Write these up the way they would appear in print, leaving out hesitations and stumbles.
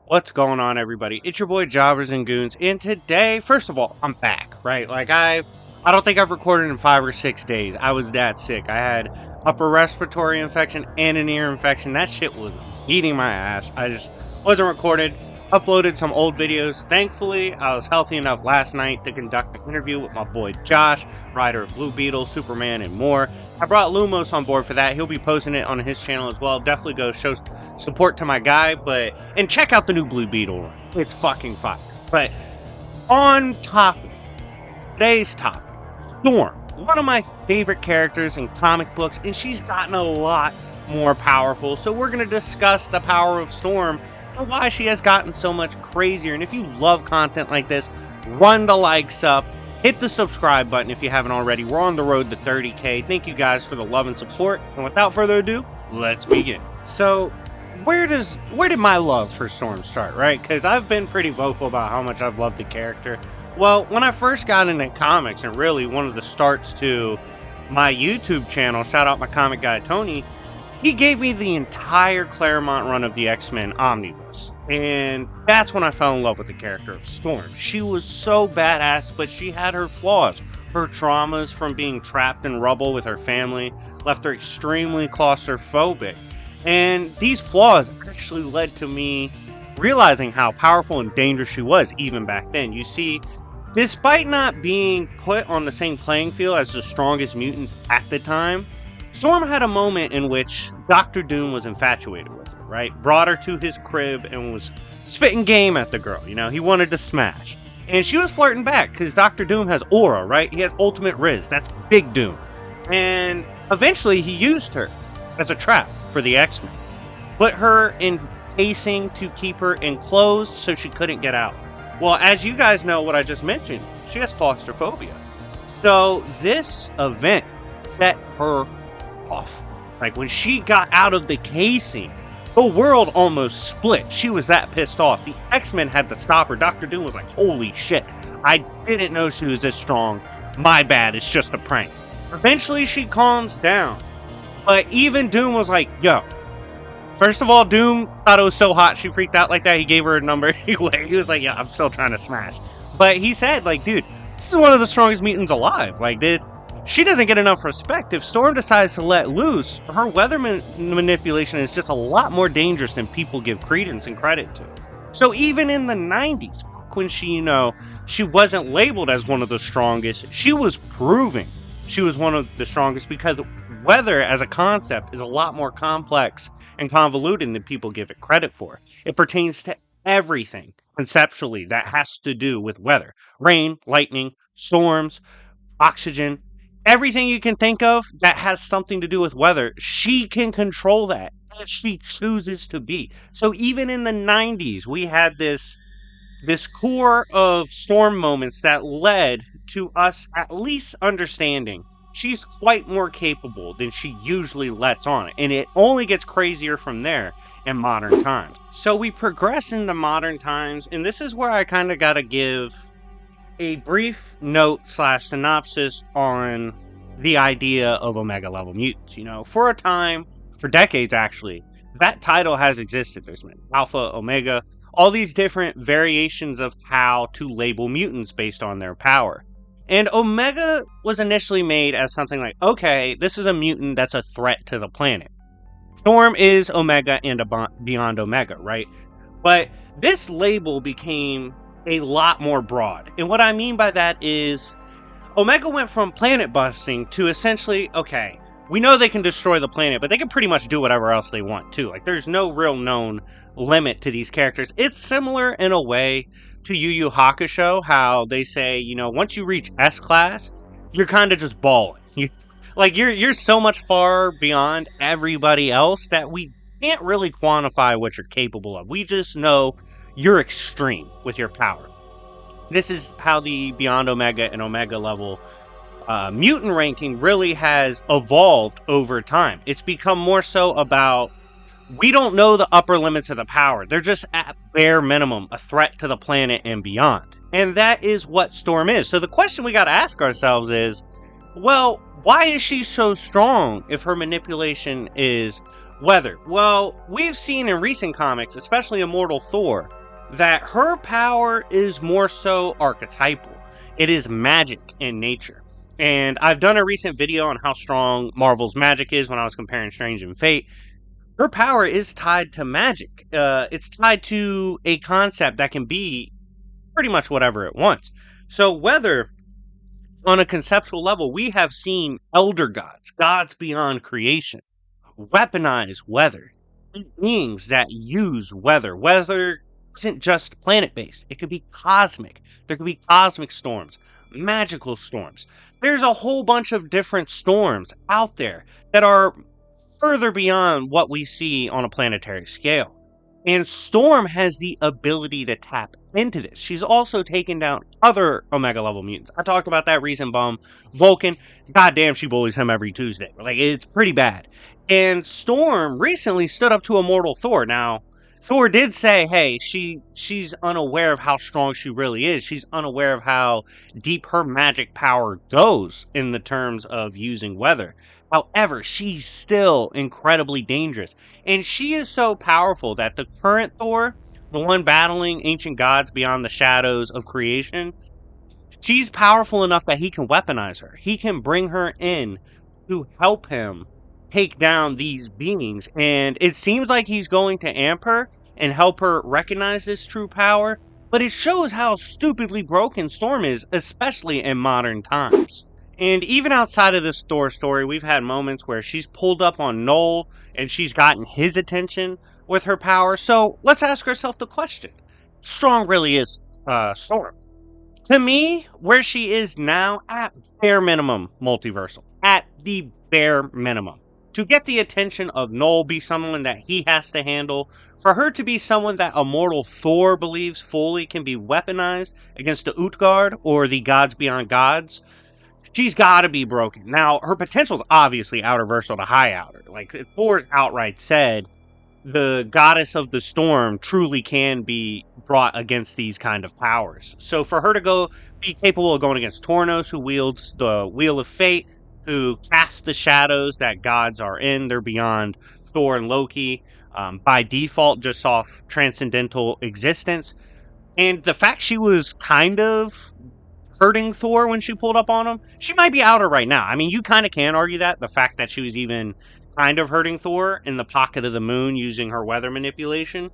What's going on, everybody? It's your boy Jobbers and Goons, and today, first of all, I'm back, right? I don't think I've recorded in 5 or 6 days. I was that sick. I had upper respiratory infection and an ear infection. That shit was beating my ass. I just wasn't recorded. Uploaded some old videos. Thankfully, I was healthy enough last night to conduct an interview with my boy Josh, writer of Blue Beetle, Superman, and more. I brought Lumos on board for that. He'll be posting it on his channel as well. Definitely go show support to my guy, and check out the new Blue Beetle run. It's fucking fire. But on topic, today's topic, Storm, one of my favorite characters in comic books, and she's gotten a lot more powerful. So we're gonna discuss the power of Storm and why she has gotten so much crazier. And if you love content like this, run the likes up. Hit the subscribe button if you haven't already. We're on the road to 30K. Thank you guys for the love and support. And without further ado, let's begin. So, where did my love for Storm start, right? Because I've been pretty vocal about how much I've loved the character. Well, when I first got into comics, and really one of the starts to my YouTube channel, shout out my comic guy Tony, he gave me the entire Claremont run of the X-Men Omnibus. And that's when I fell in love with the character of Storm. She was so badass, but she had her flaws. Her traumas from being trapped in rubble with her family left her extremely claustrophobic. And these flaws actually led to me realizing how powerful and dangerous she was even back then. You see, despite not being put on the same playing field as the strongest mutants at the time, Storm had a moment in which Dr. Doom was infatuated with her, right? Brought her to his crib and was spitting game at the girl, he wanted to smash. And she was flirting back, because Dr. Doom has aura, right? He has ultimate Riz, that's Big Doom. And eventually he used her as a trap for the X-Men. Put her in casing to keep her enclosed so she couldn't get out. Well, as you guys know what I just mentioned, she has claustrophobia. So this event set her off. Like, when she got out of the casing, the world almost split. She was that pissed off. The X-Men had to stop her. Dr. Doom was like, holy shit, I didn't know she was this strong. My bad, it's just a prank. Eventually she calms down. But even Doom was like, yo. First of all, Doom thought it was so hot she freaked out like that. He gave her a number anyway. He was like, yeah, I'm still trying to smash. But he said, like, dude, this is one of the strongest mutants alive. Like, she doesn't get enough respect. If Storm decides to let loose, her weather manipulation is just a lot more dangerous than people give credence and credit to. So even in the 90s, when she, she wasn't labeled as one of the strongest, she was proving she was one of the strongest, because weather as a concept is a lot more complex and convoluted than people give it credit for. It pertains to everything conceptually that has to do with weather. Rain, lightning, storms, oxygen, everything you can think of that has something to do with weather, she can control that if she chooses to be. So even in the 90s, we had this core of Storm moments that led to us at least understanding she's quite more capable than she usually lets on. And it only gets crazier from there in modern times. So we progress into modern times, and this is where I kind of got to give a brief note / synopsis on the idea of Omega level mutants. For a time, for decades actually, that title has existed. There's been Alpha, Omega, all these different variations of how to label mutants based on their power. And Omega was initially made as something like, okay, this is a mutant that's a threat to the planet. Storm is Omega and beyond Omega, right? But this label became a lot more broad. And what I mean by that is Omega went from planet busting to essentially, okay, we know they can destroy the planet, but they can pretty much do whatever else they want too. Like, there's no real known limit to these characters. It's similar in a way to Yu Yu Hakusho, how they say, once you reach S-class, you're kind of just balling. You're so much far beyond everybody else that we can't really quantify what you're capable of. We just know you're extreme with your power. This is how the Beyond Omega and Omega level mutant ranking really has evolved over time. It's become more so about, we don't know the upper limits of the power. They're just at bare minimum a threat to the planet and beyond. And that is what Storm is. So the question we got to ask ourselves is, well, why is she so strong if her manipulation is Weather. Well, we've seen in recent comics, especially Immortal Thor, that her power is more so archetypal. It is magic in nature. And I've done a recent video on how strong Marvel's magic is when I was comparing Strange and Fate. Her power is tied to magic. It's tied to a concept that can be pretty much whatever it wants. So, whether on a conceptual level, we have seen elder gods, gods beyond creation, weaponize weather, beings that use weather. Weather isn't just planet based, it could be cosmic. There could be cosmic storms, magical storms. There's a whole bunch of different storms out there that are further beyond what we see on a planetary scale. And Storm has the ability to tap into this. She's also taken down other Omega level mutants. I talked about that recent bum, Vulcan. Goddamn, she bullies him every Tuesday. Like, it's pretty bad. And Storm recently stood up to Immortal Thor. Now, Thor did say, hey, she's unaware of how strong she really is. She's unaware of how deep her magic power goes in the terms of using weather. However, she's still incredibly dangerous. And she is so powerful that the current Thor, the one battling ancient gods beyond the shadows of creation, she's powerful enough that he can weaponize her. He can bring her in to help him take down these beings. And it seems like he's going to amp her and help her recognize this true power. But it shows how stupidly broken Storm is, especially in modern times. And even outside of this Thor story, we've had moments where she's pulled up on Noel and she's gotten his attention with her power. So let's ask ourselves the question: strong really is Storm? To me, where she is now, at bare minimum, multiversal. At the bare minimum. To get the attention of Noel, be someone that he has to handle, for her to be someone that Immortal Thor believes fully can be weaponized against the Utgard or the Gods Beyond Gods, she's got to be broken. Now, her potential is obviously outerversal to high outer. Like, Thor outright said, the goddess of the storm truly can be brought against these kind of powers. So for her to be capable of going against Tornos, who wields the Wheel of Fate, who casts the shadows that gods are in, they're beyond Thor and Loki, by default, just off transcendental existence. And the fact she was kind of hurting Thor when she pulled up on him, she might be outer right now. I mean, you kind of can argue that. The fact that she was even kind of hurting Thor in the pocket of the moon using her weather manipulation,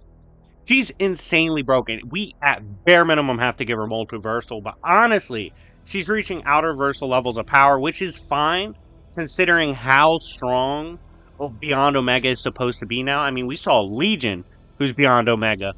she's insanely broken. We, at bare minimum, have to give her multiversal, but honestly, she's reaching outer versal levels of power, which is fine, considering how strong Beyond Omega is supposed to be now. I mean, we saw Legion, who's Beyond Omega,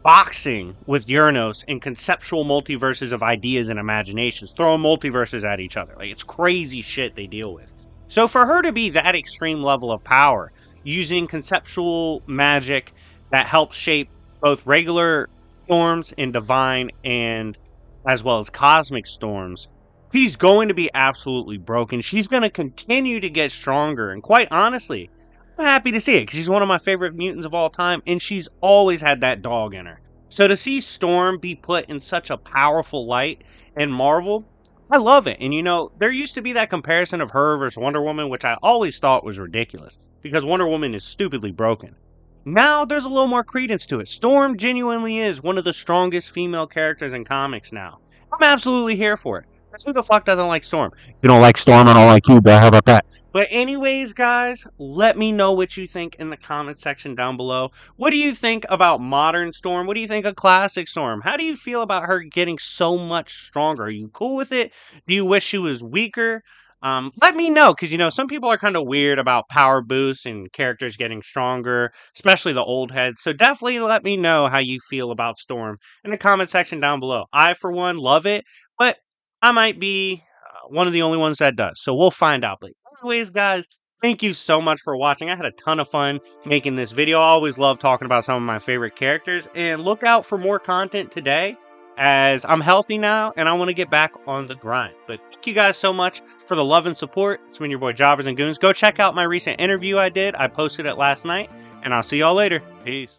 boxing with Uranus in conceptual multiverses of ideas and imaginations, throwing multiverses at each other. Like, it's crazy shit they deal with. So for her to be that extreme level of power, using conceptual magic that helps shape both regular storms and divine and as well as cosmic storms, she's going to be absolutely broken. She's going to continue to get stronger. And quite honestly, I'm happy to see it because she's one of my favorite mutants of all time, and she's always had that dog in her. So to see Storm be put in such a powerful light in Marvel, I love it. And you know, there used to be that comparison of her versus Wonder Woman, which I always thought was ridiculous because Wonder Woman is stupidly broken. Now there's a little more credence to it. Storm genuinely is one of the strongest female characters in comics now. I'm absolutely here for it. Who the fuck doesn't like Storm? If you don't like Storm, I don't like you, but how about that? But anyways, guys, let me know what you think in the comment section down below. What do you think about modern Storm? What do you think of classic Storm? How do you feel about her getting so much stronger? Are you cool with it? Do you wish she was weaker? Let me know, because, you know, some people are kind of weird about power boosts and characters getting stronger, especially the old heads. So definitely let me know how you feel about Storm in the comment section down below. I, for one, love it, but I might be one of the only ones that does. So we'll find out. But anyways, guys, thank you so much for watching. I had a ton of fun making this video. I always love talking about some of my favorite characters. And look out for more content today, as I'm healthy now and I want to get back on the grind. But thank you guys so much for the love and support. It's been your boy Jobbers and Goons. Go check out my recent interview I did. I posted it last night. And I'll see y'all later. Peace.